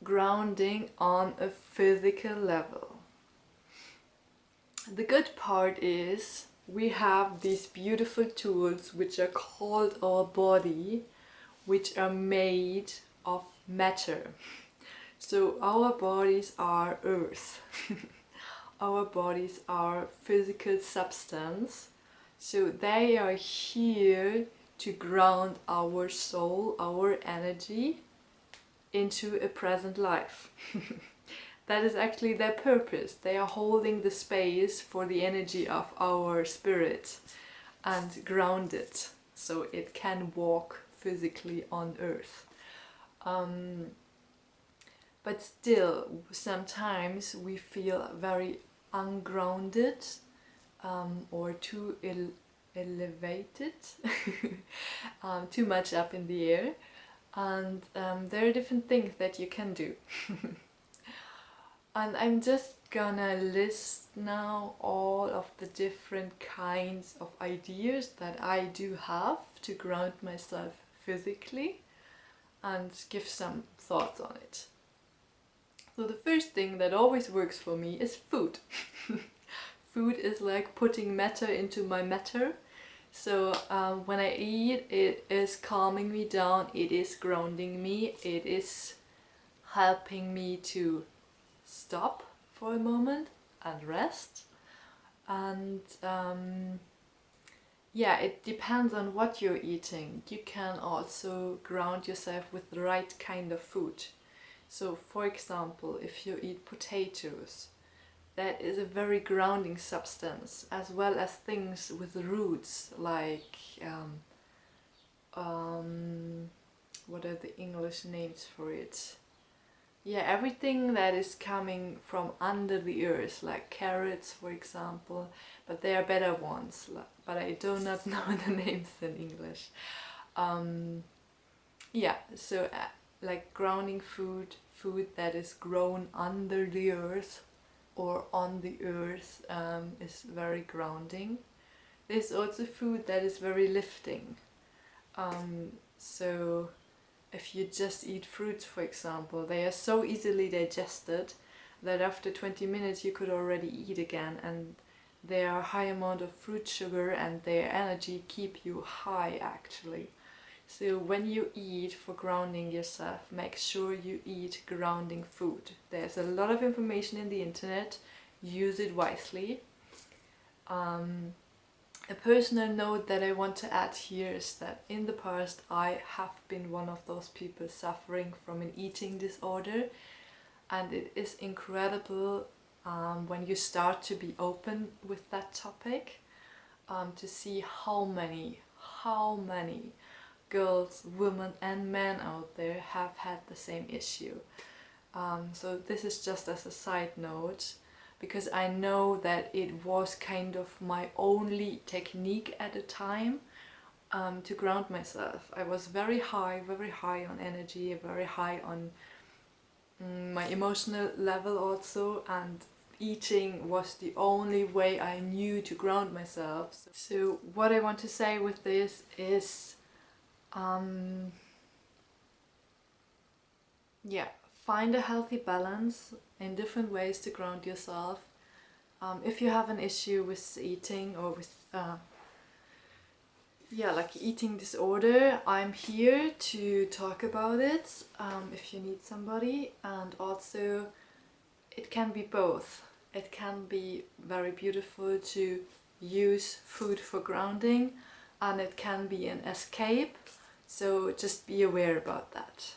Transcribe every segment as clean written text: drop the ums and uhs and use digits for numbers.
grounding on a physical level. The good part is we have these beautiful tools which are called our body, which are made of matter. So our bodies are earth. Our bodies are physical substance. So they are here to ground our soul, our energy into a present life. That is actually their purpose. They are holding the space for the energy of our spirit and ground it so it can walk physically on earth. But still, sometimes we feel very ungrounded or too elevated, too much up in the air. And there are different things that you can do. And I'm just gonna list now all of the different kinds of ideas that I do have to ground myself physically and give some thoughts on it. So the first thing that always works for me is food. Food is like putting matter into my matter. So when I eat, it is calming me down, it is grounding me, it is helping me to stop for a moment and rest. And yeah, it depends on what you're eating. You can also ground yourself with the right kind of food. So for example, if you eat potatoes, that is a very grounding substance, as well as things with roots like what are the English names for it? Yeah, everything that is coming from under the earth, like carrots for example, but there are better ones, but I do not know the names in English. Yeah, so like grounding food that is grown under the earth or on the earth is very grounding. There's also food that is very lifting. So if you just eat fruits, for example, they are so easily digested that after 20 minutes you could already eat again, and they are high amount of fruit sugar and their energy keep you high actually. So when you eat for grounding yourself, make sure you eat grounding food. There's a lot of information in the internet, use it wisely. A personal note that I want to add here is that in the past I have been one of those people suffering from an eating disorder, and it is incredible when you start to be open with that topic to see how many girls, women and men out there have had the same issue. So this is just as a side note, because I know that it was kind of my only technique at the time to ground myself. I was very high on energy, very high on my emotional level also, and eating was the only way I knew to ground myself. So what I want to say with this is yeah, find a healthy balance in different ways to ground yourself. If you have an issue with eating or with yeah, like eating disorder, I'm here to talk about it if you need somebody. And also it can be both. It can be very beautiful to use food for grounding, and it can be an escape, so just be aware about that.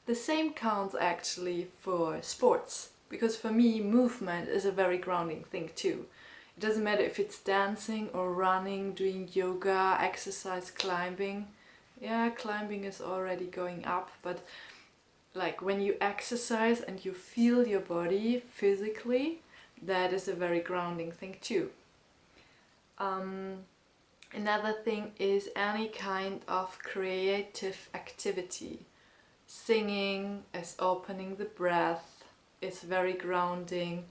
The same counts actually for sports, because for me movement is a very grounding thing too. It doesn't matter if it's dancing or running, doing yoga, exercise, climbing. Yeah, climbing is already going up, but like when you exercise and you feel your body physically, that is a very grounding thing too. Another thing is any kind of creative activity. Singing is opening the breath, it's very grounding.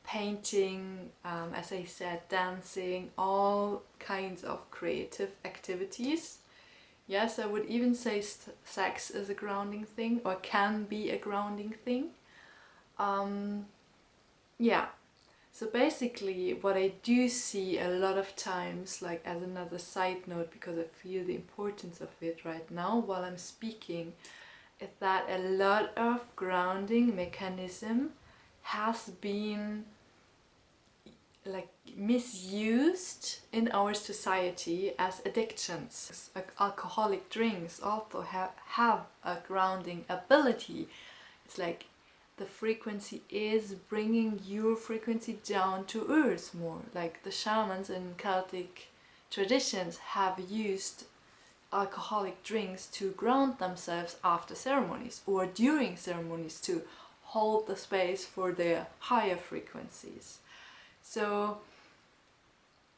Painting, as I said, dancing, all kinds of creative activities Yes, I would even say sex is a grounding thing, or can be a grounding thing. Yeah, so basically what I do see a lot of times, like as another side note, because I feel the importance of it right now while I'm speaking, is that a lot of grounding mechanism has been like misused in our society as addictions. Like alcoholic drinks also have a grounding ability. It's like the frequency is bringing your frequency down to earth more. Like the shamans in Celtic traditions have used alcoholic drinks to ground themselves after ceremonies or during ceremonies to hold the space for their higher frequencies. So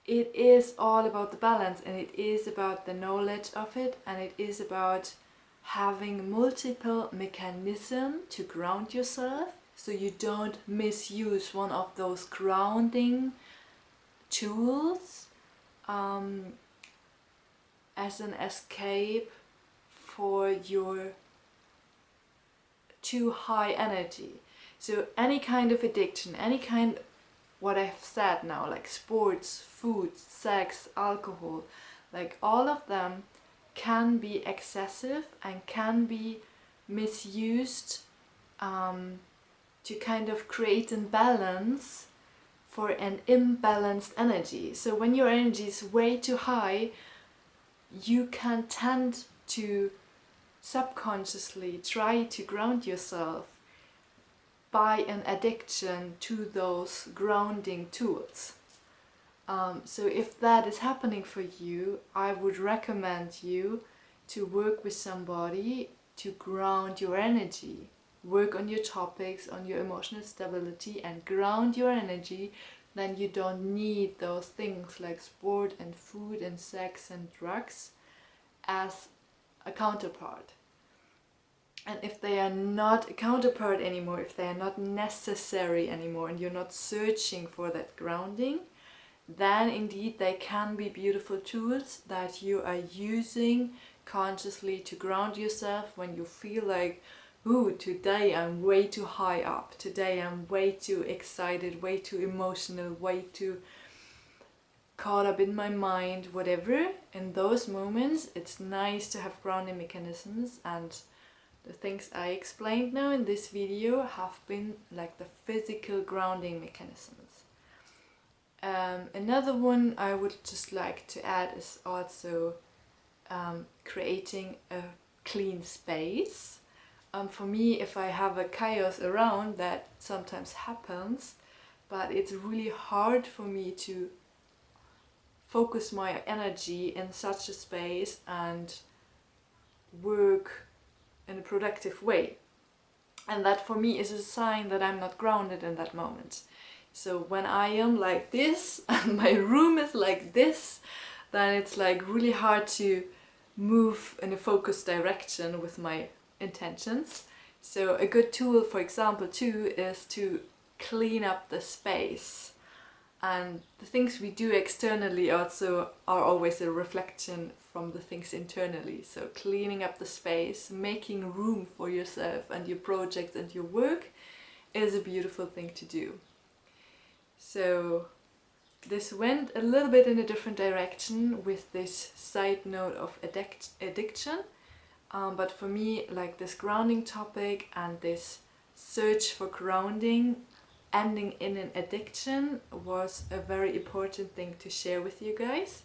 it is all about the balance, and it is about the knowledge of it, and it is about having multiple mechanisms to ground yourself so you don't misuse one of those grounding tools as an escape for your too high energy. So any kind of addiction, any kind, what I've said now, like sports, food, sex, alcohol, like all of them can be excessive and can be misused to kind of create an balance for an imbalanced energy. So when your energy is way too high, you can tend to subconsciously try to ground yourself by an addiction to those grounding tools. So if that is happening for you, I would recommend you to work with somebody to ground your energy. Work on your topics, on your emotional stability, and ground your energy. Then you don't need those things like sport and food and sex and drugs as a counterpart. And if they are not a counterpart anymore, if they are not necessary anymore, and you're not searching for that grounding, then indeed they can be beautiful tools that you are using consciously to ground yourself when you feel like, ooh, today I'm way too high up, today I'm way too excited, way too emotional, way too caught up in my mind, whatever. In those moments, it's nice to have grounding mechanisms, and the things I explained now in this video have been like the physical grounding mechanisms. Another one I would just like to add is also creating a clean space. For me, if I have a chaos around, that sometimes happens, but it's really hard for me to focus my energy in such a space and work in a productive way. And that for me is a sign that I'm not grounded in that moment. So when I am like this and my room is like this, then it's like really hard to move in a focused direction with my intentions. So a good tool, for example, too, is to clean up the space. And the things we do externally also are always a reflection from the things internally. So cleaning up the space, making room for yourself and your projects and your work is a beautiful thing to do. So this went a little bit in a different direction with this side note of addiction. But for me, like this grounding topic and this search for grounding ending in an addiction was a very important thing to share with you guys.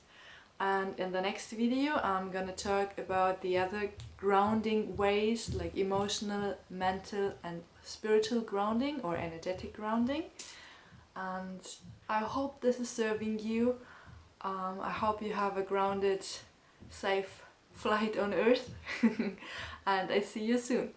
And in the next video I'm gonna talk about the other grounding ways, like emotional, mental and spiritual grounding or energetic grounding. And I hope this is serving you. I hope you have a grounded, safe flight on Earth. And I see you soon.